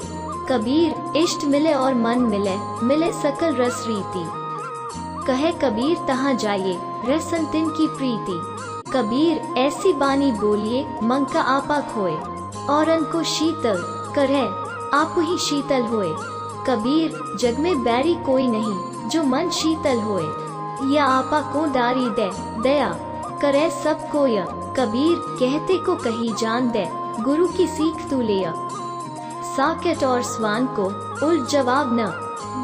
कबीर इष्ट मिले और मन मिले, मिले सकल रस रीति। कहे कबीर तहाँ जाइए, रसन तिन की प्रीति। कबीर ऐसी बानी बोलिए, मन का आपा खोए। औरन को शीतल करे, आप ही शीतल होए। कबीर जग में बैरी कोई नहीं, जो मन शीतल होए। या आपा को डारी दे, दया करे सब कोय। कबीर कहते को कही जान दे, गुरु की सीख तू ले। साकेत और स्वान को उल्ट जवाब न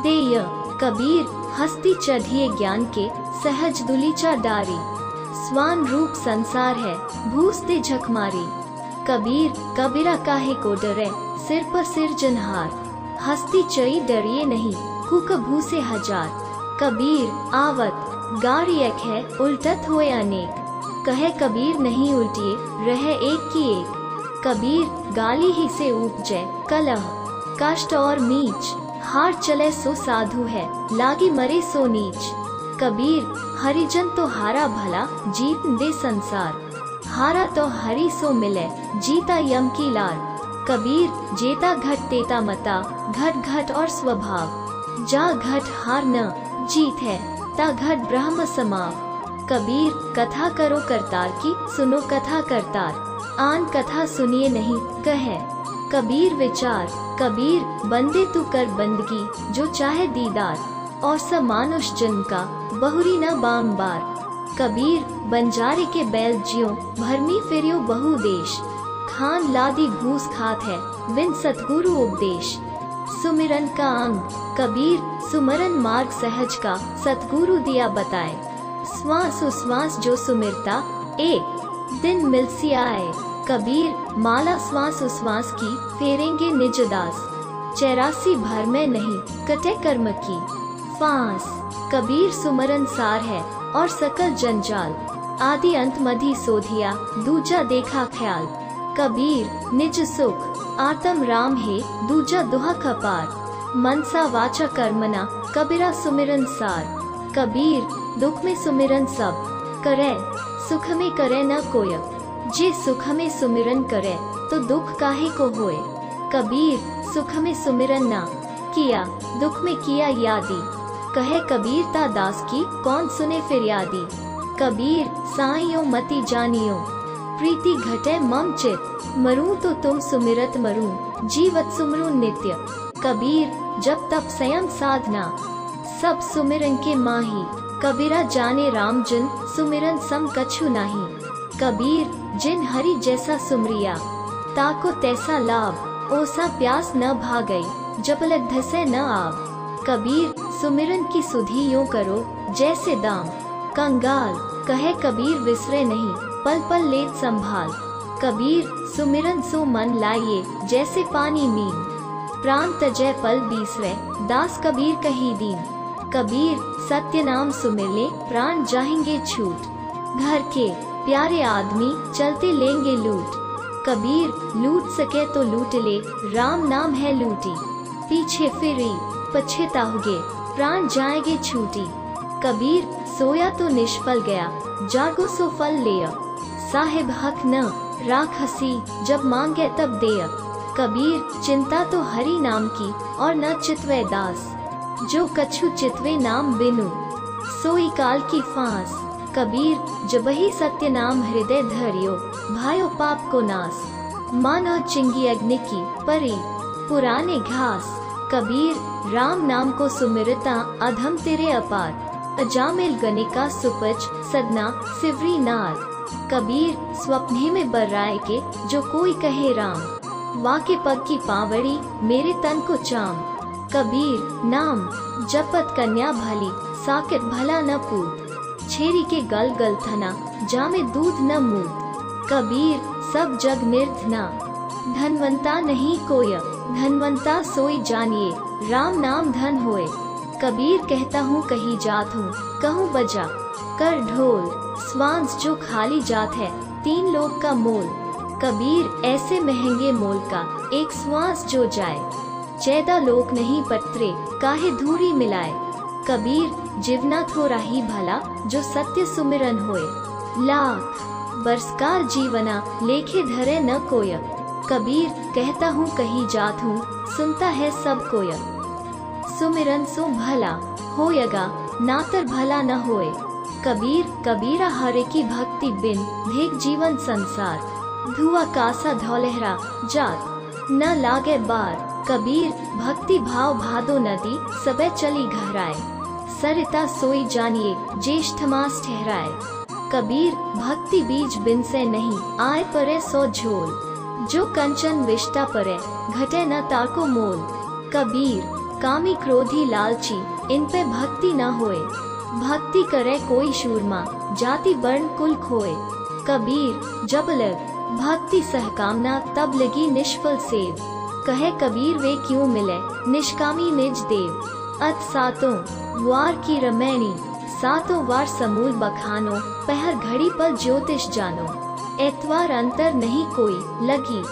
दे। कबीर हस्ती चढ़िए ज्ञान के, सहज दुलीचा डारी। स्वान रूप संसार है, भूस दे झक मारी। कबीर कबीरा काहे को डरे, सिर पर सिर जनहार। हस्ती चई डरिए नहीं, कुक भूसे हजार। कबीर आवत गाड़ी एक है, उल्टत होए अनेक। कहे कबीर नहीं उल्टिए, रहे एक की एक। कबीर गाली ही से उपजे कलह, कष्ट और मीच। हार चले सो साधु है, लागी मरे सो नीच। कबीर हरिजन तो हारा भला, जीत दे संसार। हारा तो हरि सो मिले, जीता यम की लार। कबीर जेता घट तेता मता, घट घट और स्वभाव। जा घट हार न जीत है, ता घट ब्रह्म समाव। कबीर कथा करो करतार की, सुनो कथा करतार। आन कथा सुनिए नहीं कहे कबीर विचार। कबीर बंदे तू कर बंदगी, जो चाहे दीदार। और सब मानुष जन का बहुरी न बारंबार। कबीर बंजारे के बैल ज्यों भरमी फिरियो बहु देश, खान लादी घूस खात है बिन सतगुरु उपदेश। सुमिरन का अंग कबीर सुमरन मार्ग सहज का सतगुरु दिया बताए, श्वास उश्वास जो सुमिरता एक दिन मिलसी आए। कबीर माला श्वास उश्वास की फेरेंगे निज दास, 84 भर में नहीं कटे कर्म की फांस। कबीर सुमरन सार है और सकल जंजाल, आदि अंत मधि सोधिया दूजा देखा ख्याल। कबीर निज सुख आत्म राम है दूजा दुहा कपार, मनसा वाचा कर्मना कबीरा सुमिरन सार। कबीर दुख में सुमिरन सब करे, सुख में करे न कोय, जे सुख में सुमिरन करे तो दुख काहे को होए। कबीर सुख में सुमिरन ना किया दुख में किया यादी, कहे कबीर ता दास की कौन सुने फिरियादी। कबीर साइयों मति जानियो प्रीति घटे मम चित, मरूं तो तुम सुमिरत मरूं जीवत सुमरू नित्य। कबीर जब तब संयम साधना सब सुमिरन के माही, कबीरा जाने राम जिन सुमिरन सम कछु नाही। कबीर जिन हरि जैसा सुमरिया ताको तैसा लाभ, ओसा प्यास न भागई जबलक धसे न आब। कबीर सुमिरन की सुधि यूं करो जैसे दाम, कंगाल कहे कबीर विसरे नहीं पल पल लेत संभाल। कबीर सुमिरन सो मन लाइए जैसे पानी मीन, प्राण तजय पल बीसरे दास कबीर कही दीन। कबीर सत्य नाम सुमिर ले प्राण जाएंगे छूट, घर के प्यारे आदमी चलते लेंगे लूट। कबीर लूट सके तो लूट ले राम नाम है लूटी, पीछे फिरी पछताओगे प्राण जाएंगे छूटी। कबीर सोया तो निष्फल गया जागो सो फल लिया, साहिब हक न राख हसी जब मांगे तब देय। कबीर चिंता तो हरि नाम की और न चितवे दास, जो कछु चितवे नाम बिनु सोई काल की फांस। कबीर जबहि सत्य नाम हृदय धरियो भायो पाप को नास, मानो चिंगी अग्नि की परी पुराने घास। कबीर राम नाम को सुमिरता अधम तेरे अपार, अजामिल गणिका सुपच सदना सिवरी नार। कबीर स्वप्ने में बर्राए के जो कोई कहे राम, वाके पग की पावड़ी मेरे तन को चाम। कबीर नाम जपत कन्या भली साकित भला न पूत, छेरी के गल गल थना जामे दूध न मूत। कबीर सब जग निर्धना धनवंता नहीं कोय, धनवंता सोई जानिए राम नाम धन होए। कबीर कहता हूँ कही जात हूँ कहूँ बजा कर ढोल, श्वास जो खाली जात है 3 लोक का मोल। कबीर ऐसे महंगे मोल का एक श्वास जो जाए, 14 लोक नहीं पत्रे काहे धूरी मिलाए। कबीर जीवना थोड़ा ही भला जो सत्य सुमिरन होए, लाख बरसकार जीवना लेखे धरे न कोय। कबीर कहता हूँ कही जात हूँ सुनता है सब कोय, सुमिरन सो भला होयगा नातर भला न होए। कबीर कबीरा हरे की भक्ति बिन भेक जीवन संसार, धुआ कासा धौलहरा जात न लागे बार। कबीर भक्ति भाव भादो नदी सबे चली गहराए, सरिता सोई जानिए ज्येष्ठ मास ठहराए। कबीर भक्ति बीज बिन से नहीं आए परे सो झोल, जो कंचन विष्टा परे घटे न ताको मोल। कबीर कामी क्रोधी लालची इन पे भक्ति न होए, भक्ति करे कोई शूरमा जाति वर्ण कुल खोए। कबीर जब लग भक्ति सहकामना तब लगी निष्फल सेव, कहे कबीर वे क्यों मिले निष्कामी निज देव। अत सातों वार की रमैनी सातों वार समूल बखानो, पहर घड़ी पर ज्योतिष जानो। एतवार अंतर नहीं कोई लगी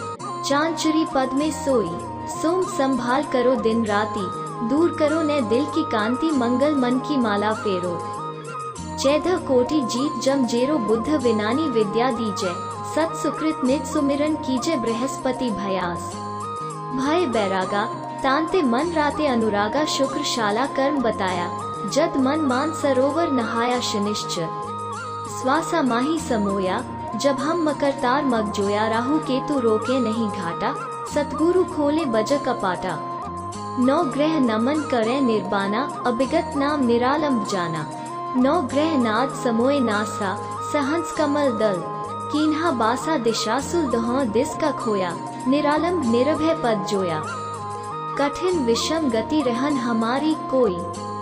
चांचुरी पद में सोई, सोम संभाल करो दिन राती, दूर करो ने दिल की कांति मंगल मन की माला फेरो। 14 कोटि जीत जम जेरो बुद्ध विनानी विद्या दीजे, सत सुकृत निज सुमिरन कीजे बृहस्पति भयास। भय बैरागा तांते मन राते अनुरागा, शुक्र शाला कर्म बताया, जद मन मान सरोवर नहाया शनिश्चर। स्वासा माही समोया जब हम मकरतार मग जोया, राहु केतु रोके नहीं घाटा, सतगुरु खोले बज कपाटा। 9 ग्रह नमन करे निर्बाना, अभिगत नाम निरालंब जाना। नौ ग्रह नाद समोय नासा, सहंस कमल दल, कीन्हा बासा दिशासुल दहों दिस का खोया, निरालंब निरभय पद जोया। कठिन विषम गति रहन हमारी कोई,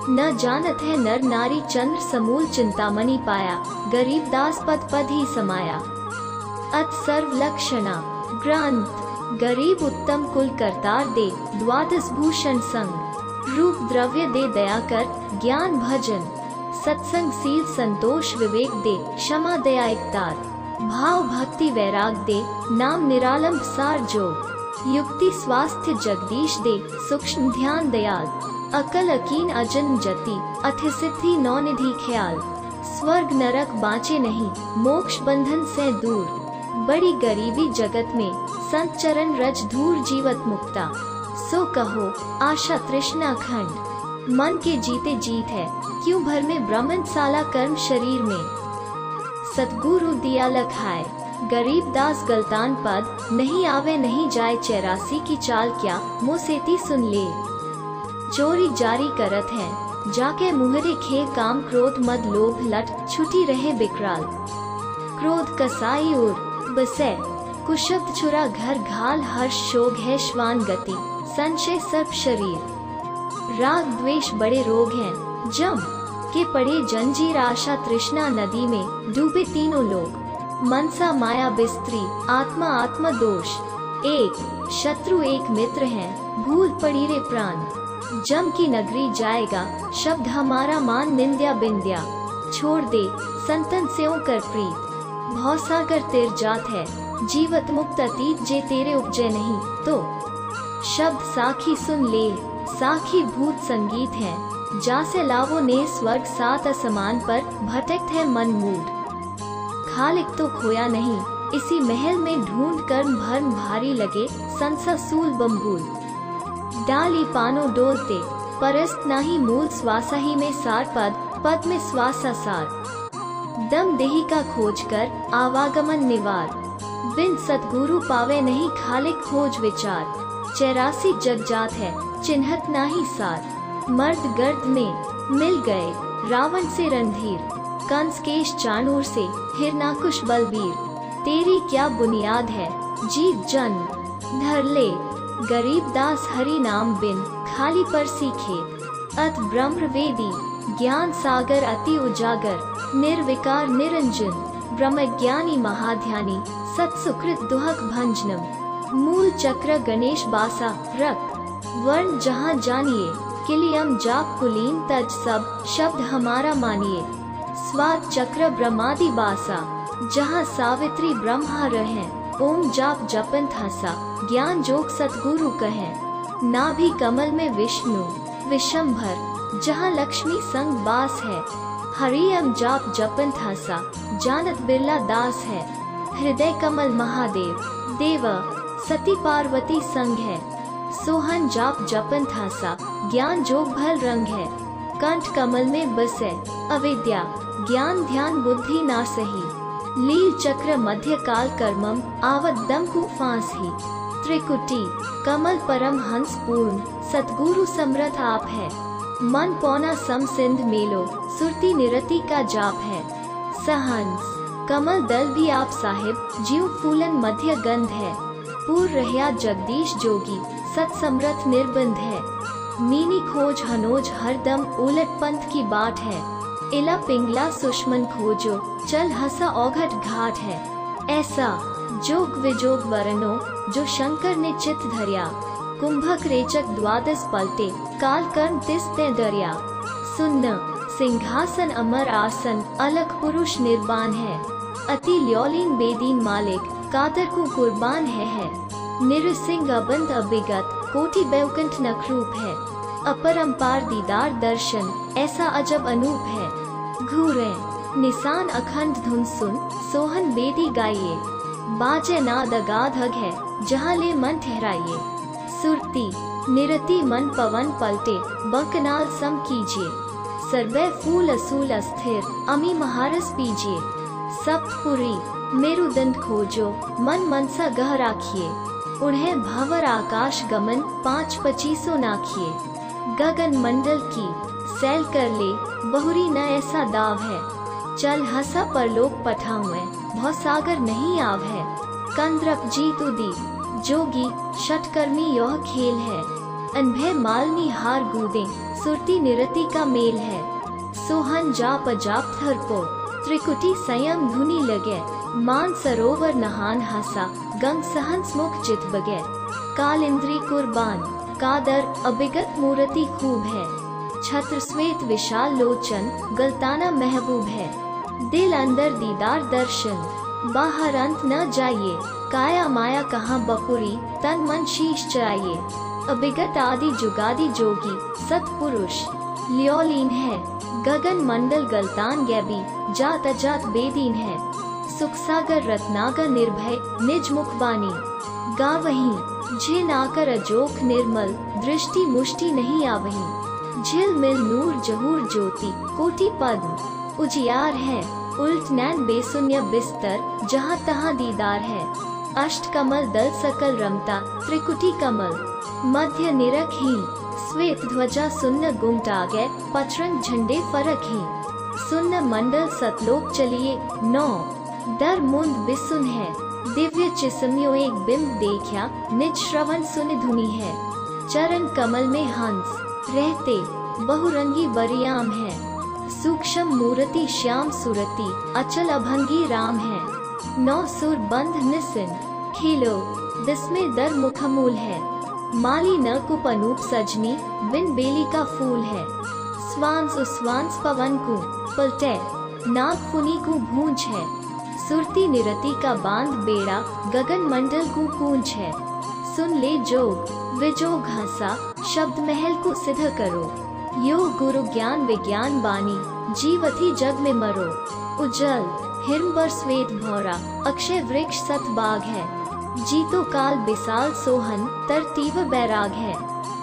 न जानत है नर नारी चंद्र समूल चिंतामणि पाया, गरीबदास पद पद ही समाया। अत सर्व लक्षणा ग्रंथ, गरीब उत्तम कुल करतार दे, द्वादश भूषण संग, रूप द्रव्य दे दया कर, ज्ञान भजन सत्संग सील संतोष विवेक दे, क्षमा दया इकतार, भाव भक्ति वैराग दे, नाम निरालंब सार जोग, युक्ति स्वास्थ्य जगदीश दे, सूक्ष्म ध्यान दयाल, अकल अकीन अजन्म जति, अथि सिद्धि नौ निधि ख्याल, स्वर्ग नरक बाँचे नहीं, मोक्ष बंधन से दूर, बड़ी गरीबी जगत में, संत चरण रज धूर जीवत मुक्ता। सो कहो आशा तृष्णा खंड, मन के जीते जीत है, क्यों भर में ब्रह्मन साला कर्म शरीर में। सतगुरु दिया लखाए, गरीबदास गलतान पद, नहीं आवे नहीं जाए 84 की चाल क्या, मोसेती सुन ले। चोरी जारी करत है, जाके मुहरे खे काम क्रोध मद लोभ लट, छुटी रहे बिकराल, क्रोध कसाई उर बसे, कुशब्द छुरा घर घाल, हर्ष शोग है श्वान गति, संशय सर्प शरीर, राग द्वेष बड़े रोग हैं, जम के पड़े जंजीर, आशा तृष्णा नदी में डूबे तीनों लोग, मनसा माया बिस्त्री, आत्मा आत्मा दोष, एक शत्रु एक मित्र है, भूल पड़ी रे प्राण, जम की नगरी जाएगा, शब्द हमारा मान निंद्या बिंद्या, छोड़ दे संतन स्यों कर प्रीत, भवसागर तेर जात है, जीवत मुक्त अतीत जे तेरे उपजे नहीं, तो शब्द साखी सुन ले, साखी भूत संगीत है, जासे लावो ने स्वर्ग सात असमान पर, भटकत है मन मूड, खालिक तो खोया नहीं, इसी महल में ढूंढ कर भर्म भारी लगे, संसा सूल बम्बूल, डाली पानो डोलते, परस्त नाही मूल, स्वासा ही में सार पद, पद में स्वासा सार, दम देही का खोज कर, आवागमन निवार, बिन सतगुरु पावे नहीं, खालिक खोज विचार, 84 जग जात है, चिन्हत नाही सार, मर्द गर्द में मिल गए, रावण से रणधीर, कंस केश चाणूर से, हिरनाकुश बलबीर, तेरी क्या बुनियाद है, जीव जन्म धर ले, गरीबदास हरि नाम बिन, खाली पर सीखे, अत ब्रह्म वेदी, ज्ञान सागर अति उजागर, निर्विकार निरंजन, ब्रह्मज्ञानी महाध्यानी, सत्सुकृत दुहक भंजनम, मूल चक्र गणेश बासा, रक्त वर्ण जहाँ जानिए, किलियम जाप कुलीन तज सब, शब्द हमारा मानिए, स्वाद चक्र ब्रह्मादि बासा, जहाँ सावित्री ब्रह्मा रहे, ओम जाप जपन थासा, ज्ञान जोग सतगुरु कहे, नाभि कमल में विष्णु विशंभर, जहाँ लक्ष्मी संग बास है, हरियम जाप जपन थासा, जानत बिरला दास है, हृदय कमल महादेव देव, सती पार्वती संग है, सोहन जाप जपन थासा, ज्ञान जोग भल रंग है, कंठ कमल में बसे, अविद्या ज्ञान ध्यान बुद्धि ना सही, लील चक्र मध्य काल कर्मम, आवत दम को फांस ही, त्रिकुटी कमल परम हंस पूर्ण, सतगुरु समर्थ आप है, मन पौना सम सिंध मेलो, सुरती निरति का जाप है, सहंस कमल दल भी आप साहिब, जीव फूलन मध्य गंध है, पूर्व रह्या जगदीश जोगी, सत समर्थ निर्बंध है, मीनी खोज हनोज हरदम, उलट पंथ की बाट है, इला पिंगला सुष्मन खोजो, चल हसा औघट घाट है, ऐसा जोग विजोग वरनो, जो शंकर ने चित धरिया, कुंभक रेचक द्वादश पलटे, काल कर्म तिस ते दरिया, सुन्न सिंहासन अमर आसन, अलग पुरुष निर्वाण है, अति ल्योलीन बेदीन मालिक, कातर को कुर्बान है, निरसिंग अबंध अबिगत, कोटि बेवकंठ नखरूप है, अपरंपार दीदार दर्शन, ऐसा अजब अनूप है, घूरे निशान अखंड धुन सुन, सोहन बेदी गाइए, बाजे नाद अगाधग है, जहाँ ले मन ठहराइए, सुरती निरति मन पवन पलटे, बंकनाल सम कीजिए, सरबे फूल असूल अस्थिर, अमी महारस पीजिए, सप्तपुरी मेरुदंड खोजो, मन मनसा गह राखिए, उन्हें भंवर आकाश गमन, 5 25 नाखिए, गगन मंडल की सैल कर ले, बहुरी न ऐसा दाव है, चल हंसा परलोक पठाऊं, भव सागर नहीं आव है। कंद्रक जीत उदी जोगी षटकर्मी यह खेल है, अनभय मालनी हार गूदे सुरती निरति का मेल है। सोहन जाप जाप थरपो त्रिकुटी संयम धुनी लगे, मान सरोवर नहान हंसा गंग सहंस मुख चित बगे। काल इंद्री कुर्बान कादर अबिगत मूर्ति खूब है, छत्र श्वेत विशाल लोचन गलताना महबूब है। दिल अंदर दीदार दर्शन बाहर अंत न जाइए, काया माया कहाँ बपुरी तन मन शीश चाहिए। अबिगत आदि जुगादि जोगी सतपुरुष लियोलीन है, गगन मंडल गलतान गैबी जात अजात बेदीन है। सुख सागर रत्नागर निर्भय निज मुखबानी, गावहीं झिन आकर अजोख निर्मल दृष्टि मुष्टि नहीं आवहीं। झिल मिल नूर जहूर ज्योति कोटि पद्म उजियार है, उल्ट नैन बेसुन्य बिस्तर जहाँ तहाँ दीदार है। अष्ट कमल दल सकल रमता त्रिकुटी कमल, मध्य निरखहीन श्वेत ध्वजा सुन्न गुमटागे पचरंग झंडे फरकहीन। सुन्न मंडल सतलोक चलिए नौ दर मुंद बिसुन है, दिव्य चिसमियों एक बिंब देखा निज श्रवण सुन धुनी है। चरण कमल में हंस रहते बहुरंगी वरियाम है, सूक्ष्म मूर्ति श्याम सुरति अचल अभंगी राम है। नौ सुर बंध निसिन खिलो दिसमें दर मुखमूल है, माली न कुपनूप सजनी बिन बेली का फूल है। स्वांस उस्वांस पवन को पलटे नाग फुनी को भूंज है, सुरती निरति का बांध बेड़ा गगन मंडल को कूंज है। सुन ले जोग विजोग हंसा शब्द महल को सिद्ध करो, योग गुरु ज्ञान विज्ञान बानी जीवथी जग में मरो। उज्जल हिरंबर श्वेत भौरा अक्षय वृक्ष सत बाग है, जीतो काल विशाल सोहन तरतीव बैराग है।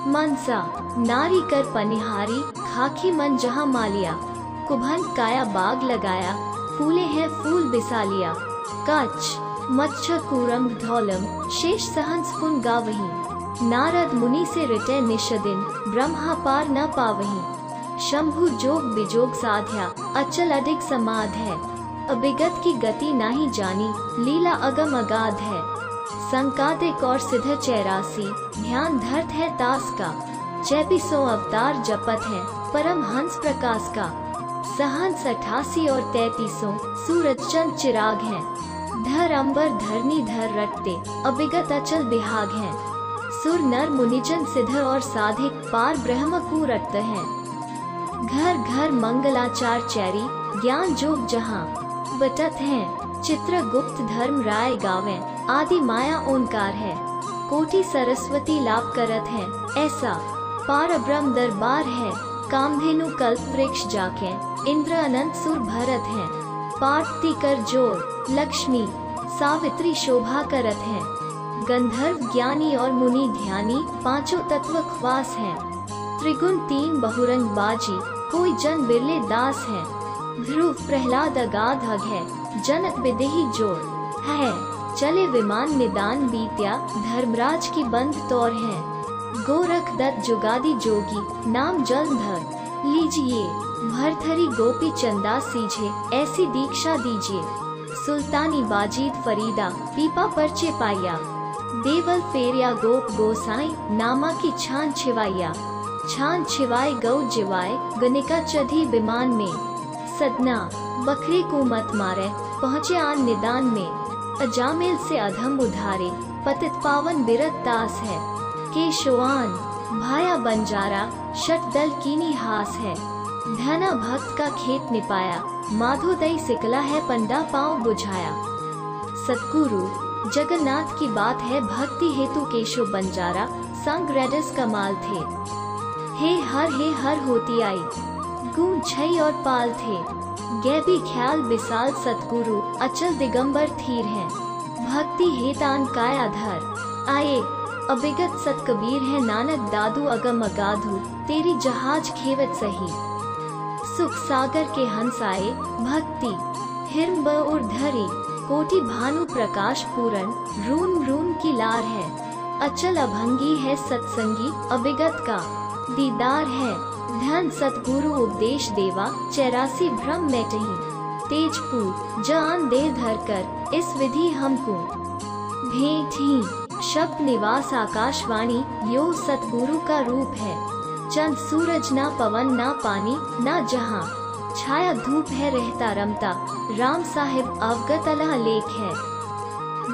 मनसा नारी कर पनिहारी खाकी मन जहाँ मालिया, कुभन काया बाग लगाया फूले हैं फूल बिसालिया। कच्छ मच्छ कूरम धौलम शेष सहंस फुन गावहीं, नारद मुनि से रिटे निषदिन ब्रह्मा पार न पावहीं। शंभु जोग बिजोग साध्या अचल अधिक समाध है, अबिगत की गति नहीं जानी लीला अगम अगाध है। संकादिक और सिद्ध 84 ध्यान धर्त है दास का, 24 अवतार जपत है परम हंस प्रकाश का। सहंस 88 और 33 सूरज चंद चिराग है, धर अंबर धरनी धर रटते अबिगत अचल बिहाग है। सुर नर मुनिजन सिद्ध और साधिक पार ब्रह्म को रटते हैं, घर घर मंगलाचार चैरी ज्ञान जोग जहाँ बटत हैं। चित्रगुप्त धर्म राय गावे आदि माया ओंकार है, कोटि सरस्वती लाभ करत है ऐसा पार ब्रह्म दरबार है। कामधेनु कल्प वृक्ष जाके इंद्र अनंत सुर भरत है, पार्वती कर जोर लक्ष्मी सावित्री शोभा करत है। गंधर्व ज्ञानी और मुनि ध्यानी पांचों तत्व ख्वास है, त्रिगुण 3 बहुरंग बाजी कोई जन बिरले दास है। ध्रुव प्रहलाद अगाध अग है, जनक विदेही जोर है, चले विमान निदान बीत्या धर्मराज की बंद तौर है। गोरख दत्त जुगादि जोगी नाम जलंधर लीजिए, भरथरी गोपी चंदा सीझे ऐसी दीक्षा दीजिए। सुल्तानी बाजीद फरीदा पीपा परचे पाया, देवल फेरिया गोप गोसाई नामा की छान छिवाइया। छान छिवाए गौ जिवाए गनिका चढ़ी विमान में, सदना बकरे को मत मारे पहुँचे आन निदान में। अजामिल से अधम उधारे पतित पावन बिरत दास है, केशवान भाया बंजारा शट दल कीनी हास है। धना भक्त का खेत निपाया, माधोदय सिकला है पंडा पाँव बुझाया। सतगुरु जगन्नाथ की बात है भक्ति हेतु केशव बंजारा संग रेडस कमाल थे। हे हर होती आई गूंज छई और पाल थे, गैबी ख्याल विशाल सतगुरु अचल दिगंबर थीर हैं। भक्ति हेतान कायाधर आए अबिगत सत कबीर है, नानक दादू अगम अगाधु तेरी जहाज खेवत सही। सुख सागर के हंस आए भक्ति हिरंब उर्धरी, कोटि भानु प्रकाश पूरन रून रून की लार है। अचल अभंगी है सत्संगी अबिगत का दीदार है, धन सतगुरु उपदेश देवा, 84 भ्रम मिटहि। तेजपुर जान दे धर कर, इस विधि हमको भेंट ही। शब्द निवास आकाशवाणी, यो सतगुरु का रूप है। चंद सूरज ना पवन ना पानी ना जहां, छाया धूप है रहता रमता, राम साहिब अवगत अला लेख है।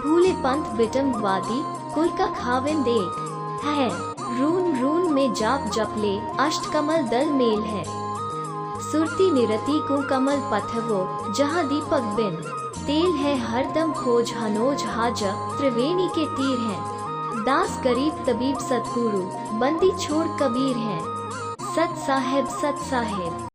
भूले पंथ बिटम वादी, कुल का खाविंद एक है। रून रून में जाप जपले, अष्ट कमल दल मेल है। सुरती निरति को कमल पथवो, जहाँ दीपक बिन तेल है। हरदम खोज हनोज हाज, त्रिवेणी के तीर है। दास गरीब तबीब सतगुरु, बंदी छोड़ कबीर है। सत साहेब सत साहेब।